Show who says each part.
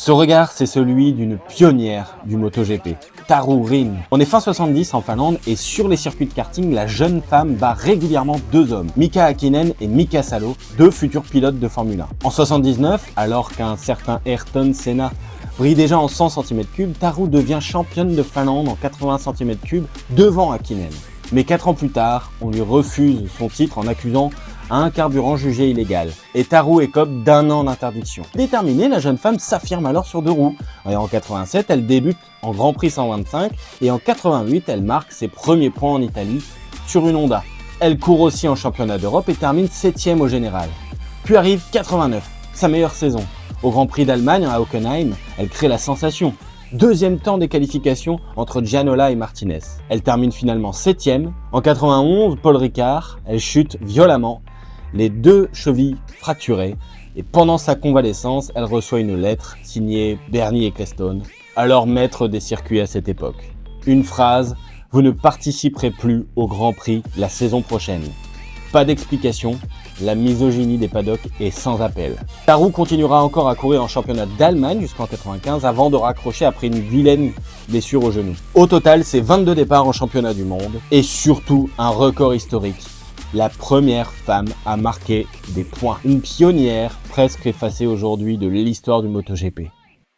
Speaker 1: Ce regard, c'est celui d'une pionnière du MotoGP, Taru Rin. On est fin 70 en Finlande et sur les circuits de karting, la jeune femme bat régulièrement deux hommes, Mika Häkkinen et Mika Salo, deux futurs pilotes de Formule 1. En 79, alors qu'un certain Ayrton Senna brille déjà en 100 cm3, Taru devient championne de Finlande en 80 cm3 devant Häkkinen. Mais 4 ans plus tard, on lui refuse son titre en accusant un carburant jugé illégal. Et Taru écope d'1 an d'interdiction. Déterminée, la jeune femme s'affirme alors sur deux roues. Et en 87, elle débute en Grand Prix 125 et en 88, elle marque ses premiers points en Italie sur une Honda. Elle court aussi en championnat d'Europe et termine 7ème au général. Puis arrive 89, sa meilleure saison. Au Grand Prix d'Allemagne à Hockenheim, elle crée la sensation. Deuxième temps des qualifications entre Gianola et Martinez. Elle termine finalement 7ème. En 91, Paul Ricard, elle chute violemment, les deux chevilles fracturées. Et pendant sa convalescence, elle reçoit une lettre signée Bernie Ecclestone, alors maître des circuits à cette époque. Une phrase, vous ne participerez plus au Grand Prix la saison prochaine. Pas d'explication, la misogynie des paddocks est sans appel. Taru continuera encore à courir en championnat d'Allemagne jusqu'en 95 avant de raccrocher après une vilaine blessure au genou. Au total, c'est 22 départs en championnat du monde et surtout un record historique. La première femme à marquer des points. Une pionnière presque effacée aujourd'hui de l'histoire du MotoGP.